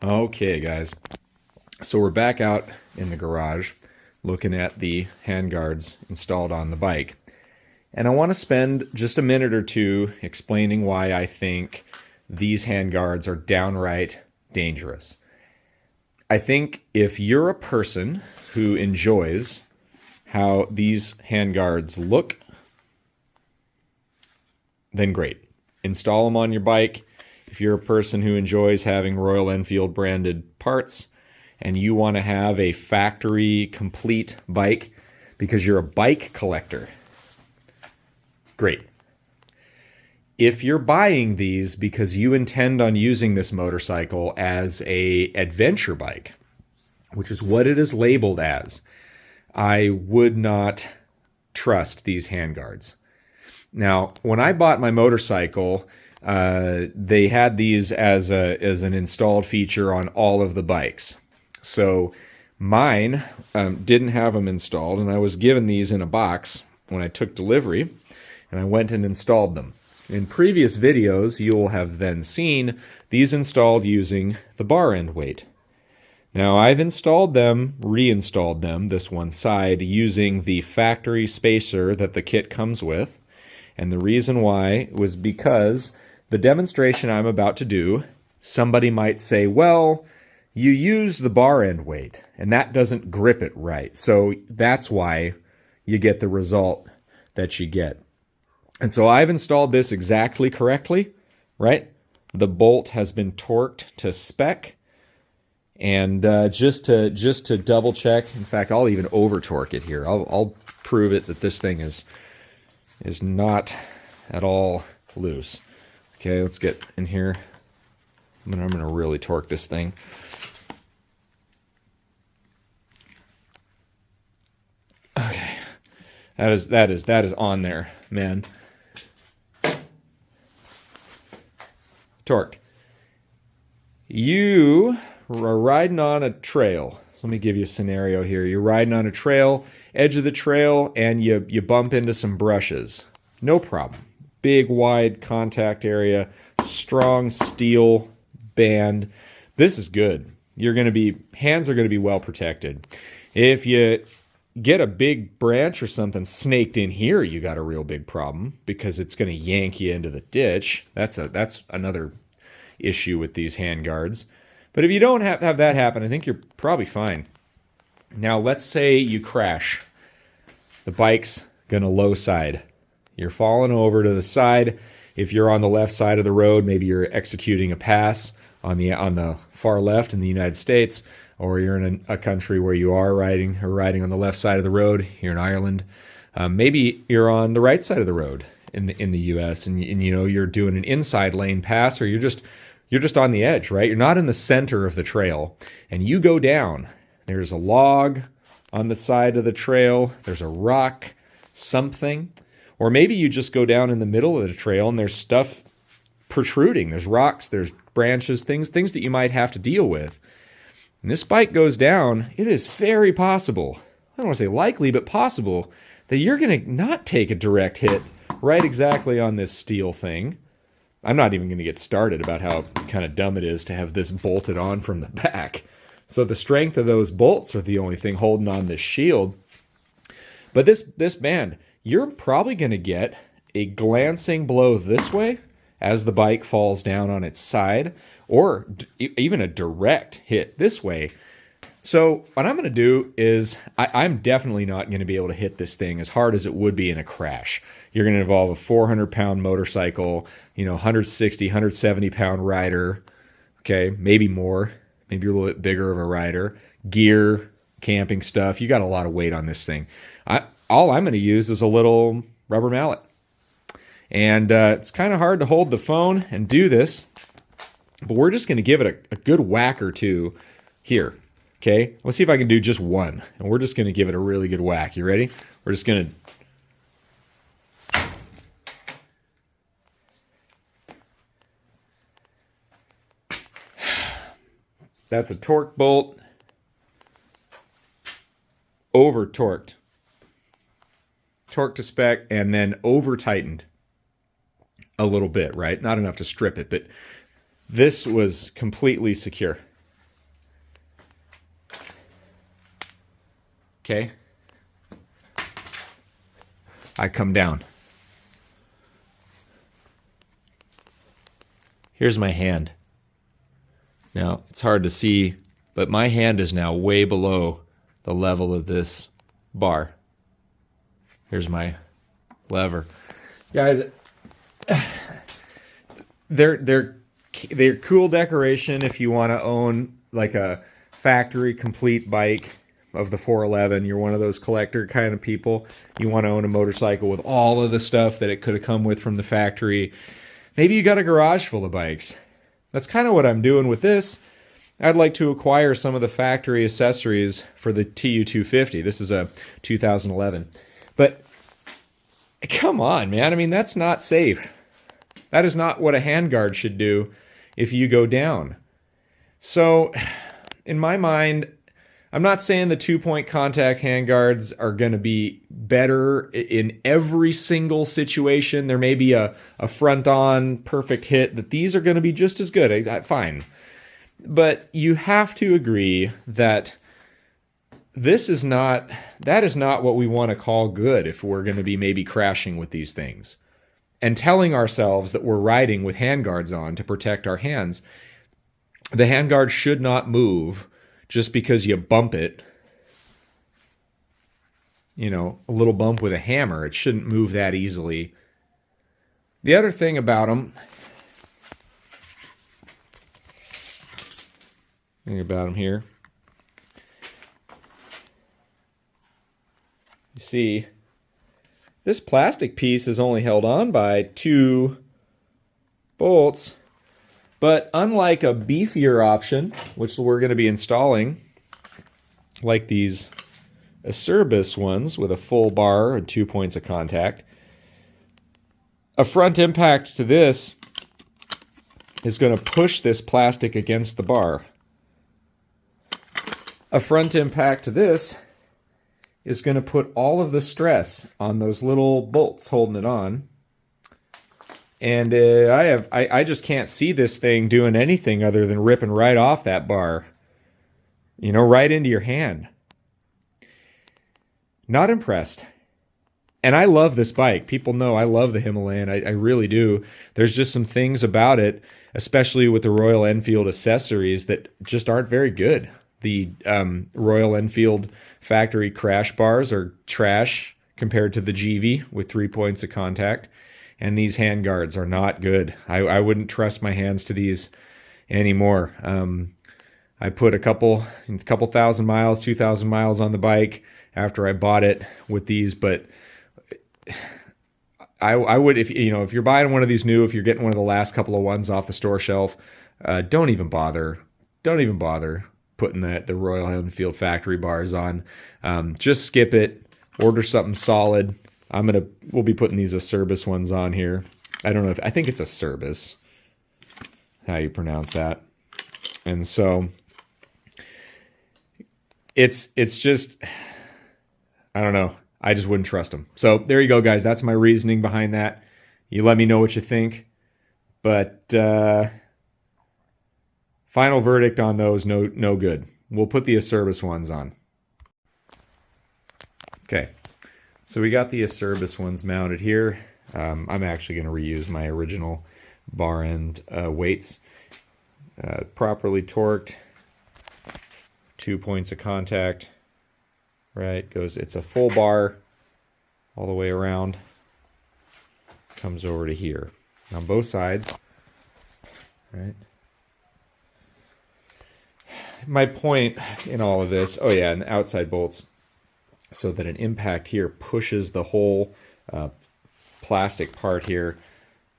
Okay, guys. So we're back out in the garage looking at the handguards installed on the bike. And I want to spend just a minute or two explaining why I think these handguards are downright dangerous. I think if you're a person who enjoys how these handguards look, then great. Install them on your bike. If you're a person who enjoys having Royal Enfield branded parts and you want to have a factory complete bike because you're a bike collector, great. If you're buying these because you intend on using this motorcycle as an adventure bike, which is what it is labeled as, I would not trust these handguards. Now, when I bought my motorcycle, they had these as an installed feature on all of the bikes. So mine didn't have them installed, and I was given these in a box when I took delivery, and I went and installed them. In previous videos, you'll have then seen these installed using the bar end weight. Now, I've installed them, reinstalled them, this one side, using the factory spacer that the kit comes with. And the reason why was because the demonstration I'm about to do, somebody might say, well, you use the bar end weight, and that doesn't grip it right. So that's why you get the result that you get. And so I've installed this exactly correctly, right? The bolt has been torqued to spec. And just to double check, in fact, I'll even over torque it here. I'll prove it that this thing is not at all loose. Okay, let's get in here. I'm gonna really torque this thing. Okay, that is on there, man. Torqued. You are riding on a trail. So let me give you a scenario here. You're riding on a trail, edge of the trail, and you bump into some brushes. No problem. Big, wide contact area, strong steel band. This is good. Hands are going to be well protected. If you get a big branch or something snaked in here, you got a real big problem because it's going to yank you into the ditch. That's another issue with these handguards. But if you don't have that happen, I think you're probably fine. Now, let's say you crash. The bike's going to low side. You're falling over to the side. If you're on the left side of the road, maybe you're executing a pass on the far left in the United States, or you're in a country where you are riding on the left side of the road. You're in Ireland. Maybe you're on the right side of the road in the U.S. and you know you're doing an inside lane pass, or you're just on the edge, right? You're not in the center of the trail, and you go down. There's a log on the side of the trail. There's a rock, something. Or maybe you just go down in the middle of the trail and there's stuff protruding. There's rocks, there's branches, things that you might have to deal with. And this bike goes down, it is very possible, I don't want to say likely, but possible, that you're going to not take a direct hit right exactly on this steel thing. I'm not even going to get started about how kind of dumb it is to have this bolted on from the back. So the strength of those bolts are the only thing holding on this shield. But this band, you're probably going to get a glancing blow this way as the bike falls down on its side, or even a direct hit this way. So what I'm going to do is I'm definitely not going to be able to hit this thing as hard as it would be in a crash. You're going to involve a 400-pound motorcycle, 160, 170-pound rider, okay, maybe more, maybe a little bit bigger of a rider, gear, camping stuff. You got a lot of weight on this thing. All I'm going to use is a little rubber mallet. And it's kind of hard to hold the phone and do this, but we're just going to give it a good whack or two here. Okay, let's see if I can do just one. And we're just going to give it a really good whack. You ready? We're just going to... That's a torque bolt. Over torqued. Torqued to spec and then over tightened a little bit, right? Not enough to strip it, but this was completely secure. Okay. I come down. Here's my hand. Now, it's hard to see, but my hand is now way below the level of this bar. Here's my lever. Guys, they're cool decoration if you want to own like a factory complete bike of the 411. You're one of those collector kind of people. You want to own a motorcycle with all of the stuff that it could have come with from the factory. Maybe you got a garage full of bikes. That's kind of what I'm doing with this. I'd like to acquire some of the factory accessories for the TU250. This is a 2011. But come on, man. I mean, that's not safe. That is not what a handguard should do if you go down. So, in my mind, I'm not saying the 2-point contact handguards are going to be better in every single situation. There may be a front-on perfect hit that these are going to be just as good. Fine. But you have to agree that that is not what we want to call good if we're going to be maybe crashing with these things. And telling ourselves that we're riding with handguards on to protect our hands. The handguard should not move just because you bump it. You know, a little bump with a hammer. It shouldn't move that easily. The other thing about them... here. You see, this plastic piece is only held on by 2 bolts. But unlike a beefier option, which we're going to be installing, like these Acerbis ones with a full bar and 2 points of contact, a front impact to this is going to push this plastic against the bar. A front impact to this is going to put all of the stress on those little bolts holding it on. And I just can't see this thing doing anything other than ripping right off that bar. You know, right into your hand. Not impressed. And I love this bike. People know I love the Himalayan. I really do. There's just some things about it, especially with the Royal Enfield accessories, that just aren't very good. The Royal Enfield factory crash bars are trash compared to the GV with 3 points of contact. And these handguards are not good. I wouldn't trust my hands to these anymore. I put a couple thousand miles, 2,000 miles on the bike after I bought it with these, but I would, if you're buying one of these new, if you're getting one of the last couple of ones off the store shelf, don't even bother putting the Royal Enfield factory bars on. Just skip it. Order something solid. We'll be putting these Acerbis ones on here. I don't know I think it's Acerbis, how you pronounce that. And so it's just, I don't know. I just wouldn't trust them. So there you go, guys. That's my reasoning behind that. You let me know what you think. But final verdict on those, no good. We'll put the Acerbis ones on. Okay. So we got the Acerbis ones mounted here. I'm actually going to reuse my original bar end weights. Properly torqued. 2 points of contact. Right, it's a full bar all the way around. Comes over to here. On both sides. Right. My point in all of this, oh yeah, and the outside bolts, so that an impact here pushes the whole plastic part here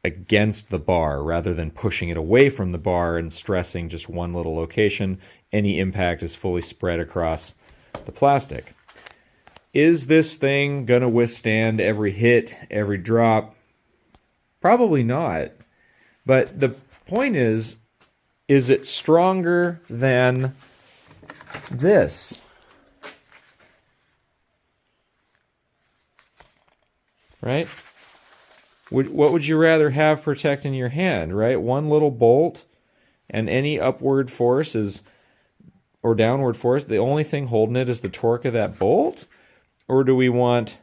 against the bar rather than pushing it away from the bar and stressing just one little location. Any impact is fully spread across the plastic. Is this thing going to withstand every hit, every drop? Probably not. But the point is it stronger than this? Right? What would you rather have protecting your hand, right? One little bolt and any upward force is or downward force, the only thing holding it is the torque of that bolt? Or do we want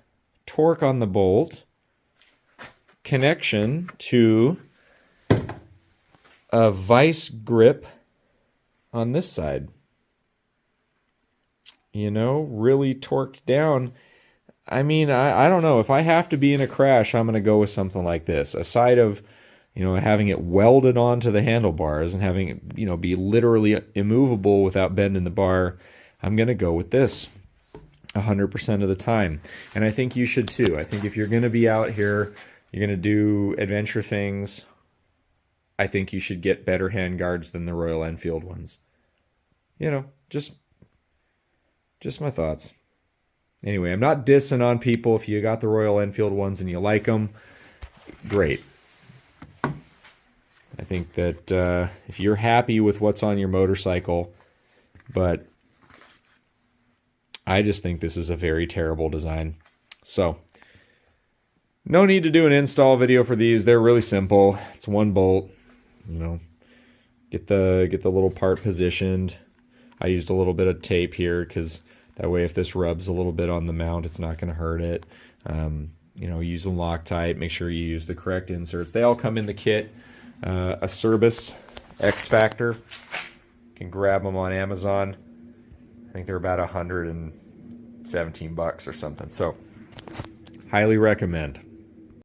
torque on the bolt, connection to a vice grip on this side? You know, really torqued down. I mean, I don't know. If I have to be in a crash, I'm going to go with something like this. Aside of, you know, having it welded onto the handlebars and having it, you know, be literally immovable without bending the bar, I'm going to go with this 100% of the time. And I think you should too. I think if you're going to be out here, you're going to do adventure things, I think you should get better handguards than the Royal Enfield ones. You know, just my thoughts. Anyway, I'm not dissing on people. If you got the Royal Enfield ones and you like them, great. I think that if you're happy with what's on your motorcycle, but I just think this is a very terrible design. So, no need to do an install video for these. They're really simple. It's one bolt. You know, get the little part positioned. I used a little bit of tape here because that way if this rubs a little bit on the mount, it's not going to hurt it. You know, use them Loctite. Make sure you use the correct inserts. They all come in the kit. Acerbis X-factor. You can grab them on Amazon. I think they're about $117 or something. So, highly recommend.